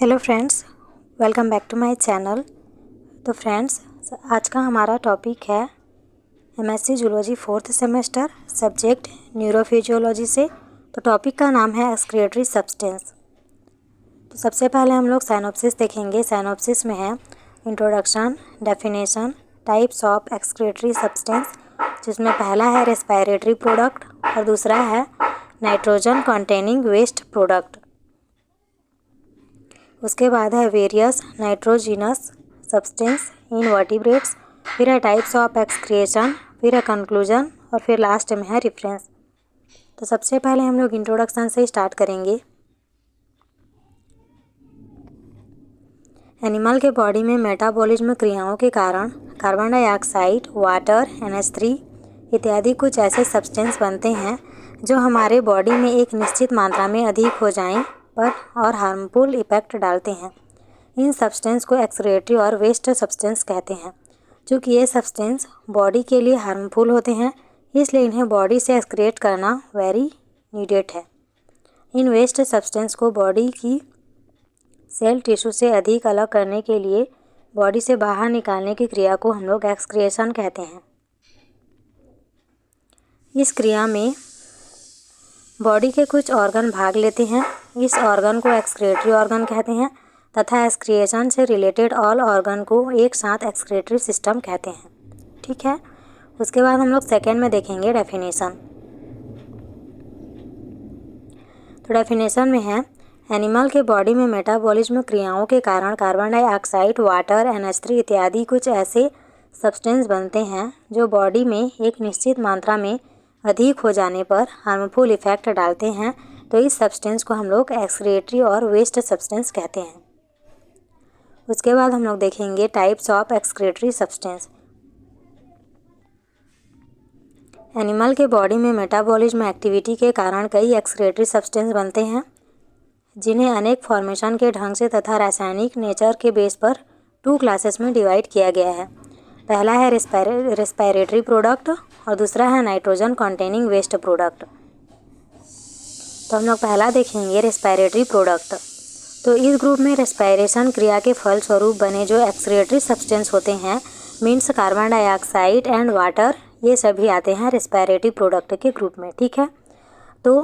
Hello friends, welcome back to my channel. तो friends, आज का हमारा टॉपिक है MSc zoology 4th semester, subject neurophysiology से। तो टॉपिक का नाम है एक्सक्रीटरी सब्सटेंस। तो सबसे पहले हम लोग साइनॉप्सिस देखेंगे। साइनॉप्सिस में है introduction, definition, types of excretory substance, जिसमें पहला है रेस्पिरेटरी प्रोडक्ट और दूसरा है नाइट्रोजन कंटेनिंग वेस्ट प्रोडक्ट। उसके बाद है various nitrogenous substance in vertebrates, फिर है टाइप्स ऑफ एक्सक्रिएशन, फिर है कंक्लूजन और फिर लास्ट में है रेफरेंस। तो सबसे पहले हम लोग इंट्रोडक्शन से स्टार्ट करेंगे। एनिमल के बॉडी में मेटाबॉलिज्म क्रियाओं के कारण कार्बन डाइऑक्साइड, वाटर, NH3 इत्यादि कुछ ऐसे सब्सटेंस बनते हैं जो हमारे बॉडी में एक निश्चित मात्रा में अधिक हो जाएं पर और हार्मफुल इफेक्ट डालते हैं। इन सब्सटेंस को एक्सक्रीटरी और वेस्ट सब्सटेंस कहते हैं। चूँकि ये सब्सटेंस बॉडी के लिए हार्मफुल होते हैं, इसलिए इन्हें बॉडी से एक्सक्रीट करना वेरी नीडेड है। इन वेस्ट सब्सटेंस को बॉडी की सेल टिश्यू से अधिक अलग करने के लिए बॉडी से बाहर निकालने की क्रिया को हम लोग एक्सक्रिएशन कहते हैं। इस क्रिया में बॉडी के कुछ ऑर्गन भाग लेते हैं। इस ऑर्गन को एक्सक्रीटरी ऑर्गन कहते हैं तथा एक्सक्रिएशन से रिलेटेड ऑल ऑर्गन को एक साथ एक्सक्रीटरी सिस्टम कहते हैं। ठीक है। उसके बाद हम लोग सेकेंड में देखेंगे डेफिनेशन। तो डेफिनेशन में है एनिमल के बॉडी में मेटाबॉलिज्म क्रियाओं के कारण कार्बन डाइऑक्साइड, वाटर, NH3 इत्यादि कुछ ऐसे सब्सटेंस बनते हैं जो बॉडी में एक निश्चित मात्रा में अधिक हो जाने पर हार्मफुल इफेक्ट डालते हैं। तो इस सब्सटेंस को हम लोग एक्सक्रीटरी और वेस्ट सब्सटेंस कहते हैं। उसके बाद हम लोग देखेंगे types of excretory substance. Animal के बॉडी में मेटाबॉलिज्म एक्टिविटी के कारण कई एक्सक्रीटरी सब्सटेंस बनते हैं, जिन्हें अनेक फॉर्मेशन के ढंग से तथा रासायनिक नेचर के बेस पर 2 क्लासेस में डिवाइड किया गया है। पहला है रेस्पिरेटरी प्रोडक्ट और दूसरा है नाइट्रोजन कंटेनिंग वेस्ट प्रोडक्ट। तो हम लोग पहला देखेंगे रेस्पिरेटरी प्रोडक्ट। तो इस ग्रुप में रेस्पिरेशन क्रिया के फलस्वरूप बने जो एक्सक्रीटरी सब्सटेंस होते हैं, means carbon dioxide and water, ये सभी आते हैं रेस्पिरेटरी प्रोडक्ट के ग्रुप में। ठीक है। तो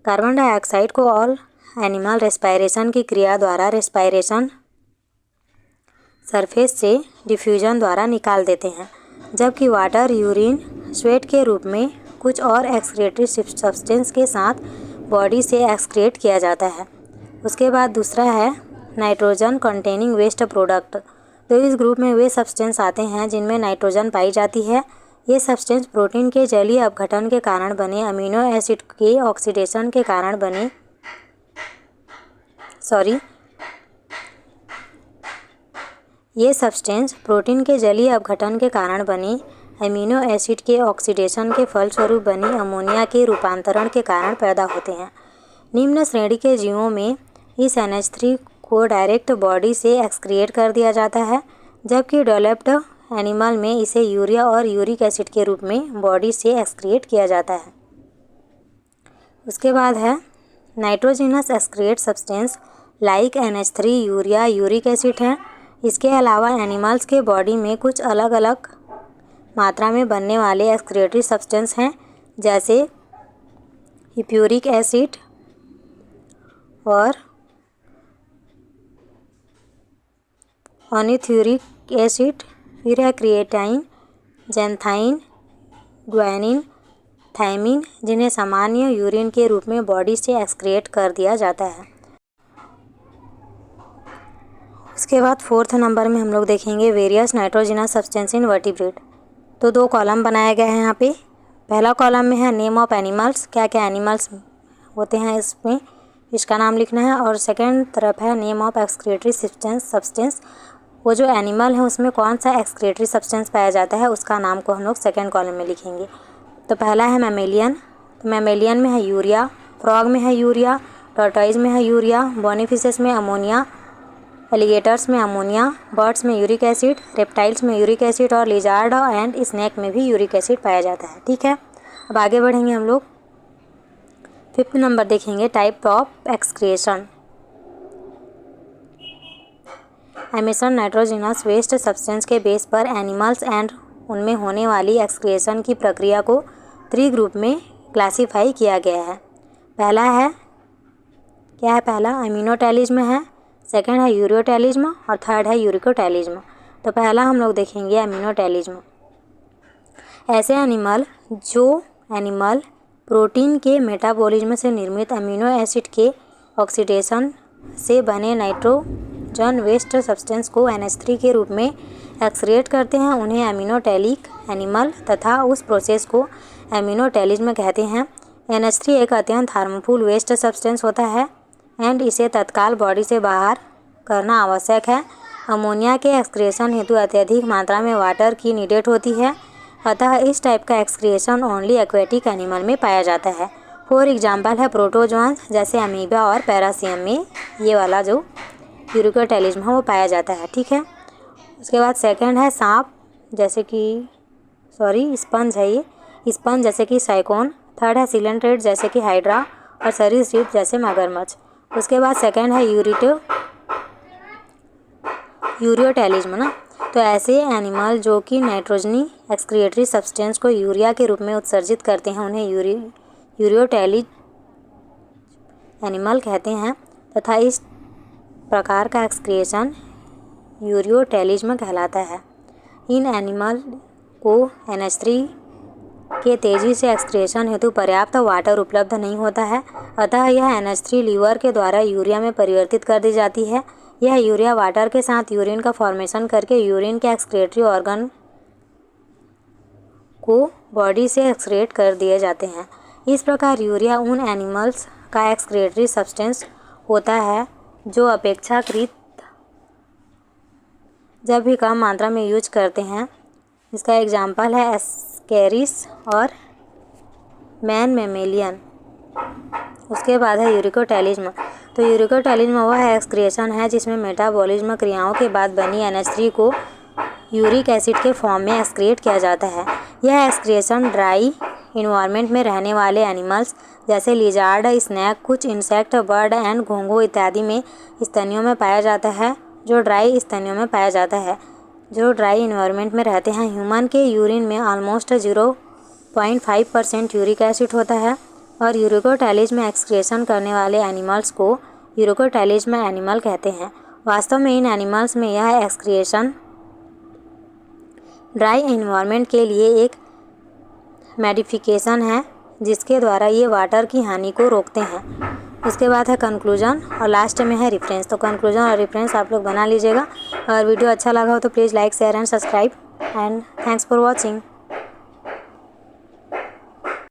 कार्बन डाइऑक्साइड को ऑल एनिमल रेस्पिरेशन की क्रिया द्वारा रेस्पिरेशन सरफेस से डिफ्यूजन द्वारा निकाल देते हैं, जबकि वाटर, यूरिन, स्वेट के रूप में कुछ और एक्सक्रीटरी सब्सटेंस के साथ बॉडी से एक्सक्रीट किया जाता है। उसके बाद दूसरा है नाइट्रोजन कंटेनिंग वेस्ट प्रोडक्ट। तो इस ग्रुप में वे सब्सटेंस आते हैं जिनमें नाइट्रोजन पाई जाती है। ये सब्सटेंस प्रोटीन के जलीय अपघटन के कारण बने अमीनो एसिड के ऑक्सीडेशन के कारण बने ये सब्सटेंस प्रोटीन के जलीय अपघटन के कारण बने अमीनो एसिड के ऑक्सीडेशन के फलस्वरूप बनी अमोनिया के रूपांतरण के कारण पैदा होते हैं। निम्न श्रेणी के जीवों में इस NH3 को डायरेक्ट बॉडी से एक्सक्रिएट कर दिया जाता है, जबकि डेवलप्ड एनिमल में इसे यूरिया और यूरिक एसिड के रूप में बॉडी से एक्सक्रिएट किया जाता है। उसके बाद है nitrogenous excrete substance like NH3, urea, uric acid हैं। इसके अलावा एनिमल्स के बॉडी में कुछ अलग अलग मात्रा में बनने वाले एक्सक्रीटरी सब्सटेंस हैं, जैसे हिप्यूरिक एसिड और ऑनिथ्यूरिक एसिड, फिर है क्रिएटाइन, जैंथाइन, ग्वानिन, थायमिन, जिन्हें सामान्य यूरिन के रूप में बॉडी से एक्सक्रिएट कर दिया जाता है। उसके बाद 4th नंबर में हम लोग देखेंगे various nitrogenous substance in vertebrate. तो 2 कॉलम बनाया गया है यहाँ पे। पहला कॉलम में है नेम ऑफ एनिमल्स, क्या क्या एनिमल्स होते हैं इसमें, इसका नाम लिखना है। और सेकंड तरफ है नेम ऑफ एक्सक्रीटरी सब्सटेंस, वो जो एनिमल है उसमें कौन सा एक्सक्रीटरी सब्सटेंस पाया जाता है उसका नाम को हम लोग सेकंड कॉलम में लिखेंगे। तो पहला है मैमेलियन। तो मैमेलियन में है यूरिया, फ्रॉग में है यूरिया, टॉर्टॉइज में है यूरिया, बॉनी फिशेस में अमोनिया, एलिगेटर्स में अमोनिया, बर्ड्स में यूरिक एसिड, रेप्टाइल्स में यूरिक एसिड और लिजार्ड एंड स्नेक में भी यूरिक एसिड पाया जाता है। ठीक है। अब आगे बढ़ेंगे हम लोग। 5th नंबर देखेंगे type of excretion. Emission nitrogenous waste substance के बेस पर एनिमल्स एंड उनमें होने वाली एक्सक्रिएशन की प्रक्रिया को 3 ग्रुप में क्लासीफाई किया गया है। पहला है क्या है? पहला अमीनोटैलिज्म है, सेकंड है यूरियोटैलिज्म और थर्ड है यूरिकोटैलिज्म। तो पहला हम लोग देखेंगे अमीनोटैलिज्म। ऐसे एनिमल प्रोटीन के मेटाबॉलिज्म से निर्मित अमीनो एसिड के ऑक्सीडेशन से बने नाइट्रोजन वेस्ट सब्सटेंस को NH3 के रूप में एक्सक्रिएट करते हैं, उन्हें अमीनोटैलिक एनिमल तथा उस प्रोसेस को अमीनोटैलिज्म कहते हैं। NH3 एक अत्यंत हार्मफुल वेस्ट सब्सटेंस होता है एंड इसे तत्काल बॉडी से बाहर करना आवश्यक है। अमोनिया के एक्सक्रिएशन हेतु अत्यधिक मात्रा में वाटर की नीडेड होती है, अतः इस टाइप का एक्सक्रिएशन ओनली एक्वेटिक एनिमल में पाया जाता है। फॉर एग्जाम्पल है प्रोटोजोआंस जैसे अमीबा और पैरासियम में ये वाला जो यूरिकोटैलिज्म है वो पाया जाता है। ठीक है। उसके बाद सेकंड है सांप जैसे कि स्पंज है, ये स्पंज जैसे कि साइकोन। थर्ड है सिलेंट्रेट जैसे कि हाइड्रा और सरीसृप जैसे मगरमच्छ। उसके बाद सेकंड है यूरियोटैलिज्म ना। तो ऐसे एनिमल जो कि नाइट्रोजनी एक्सक्रिएटरी सब्सटेंस को यूरिया के रूप में उत्सर्जित करते हैं उन्हें यूरियोटैलिज एनिमल कहते हैं तथा इस प्रकार का एक्सक्रिएशन यूरियोटैलिज्म कहलाता है। इन एनिमल को NH3 के तेज़ी से एक्सक्रिएशन हेतु पर्याप्त वाटर उपलब्ध नहीं होता है, अतः यह NH3 लीवर के द्वारा यूरिया में परिवर्तित कर दी जाती है। यह यूरिया वाटर के साथ यूरिन का फॉर्मेशन करके यूरिन के एक्सक्रिएटरी ऑर्गन को बॉडी से एक्सक्रिएट कर दिए जाते हैं। इस प्रकार यूरिया उन एनिमल्स का एक्सक्रिएटरी सब्सटेंस होता है जो अपेक्षाकृत जब भी कम मात्रा में यूज करते हैं। इसका एग्जाम्पल है एस्केरिस और मैन मेमेलियन। उसके बाद है यूरिकोटैलिज्म। तो यूरिकोटैलिज्म वह एक्सक्रिएशन है जिसमें मेटाबॉलिज्म क्रियाओं के बाद बनी NH3 को यूरिक एसिड के फॉर्म में एक्सक्रिएट किया जाता है। यह एक्सक्रिएशन ड्राई इन्वायरमेंट में रहने वाले एनिमल्स जैसे लिजार्ड, स्नैक, कुछ इंसेक्ट, बर्ड एंड घोंघू इत्यादि में स्तनियों में पाया जाता है, जो ड्राई स्तनियों में पाया जाता है, जो ड्राई इन्वायरमेंट में रहते हैं। ह्यूमन के यूरिन में ऑलमोस्ट 0.5% यूरिक एसिड होता है और यूरिकोटैलिज्म एक्सक्रिएशन करने वाले एनिमल्स को यूरिकोटैलिज्म एनिमल कहते हैं। वास्तव में इन एनिमल्स में यह एक्सक्रिएशन ड्राई इन्वायरमेंट के लिए एक मॉडिफिकेशन है जिसके द्वारा ये वाटर की हानि को रोकते हैं। उसके बाद है कंक्लूजन और लास्ट में है रेफरेंस। तो कंक्लूजन और रेफरेंस आप लोग बना लीजिएगा। और वीडियो अच्छा लगा हो तो please like, share and subscribe and thanks for watching.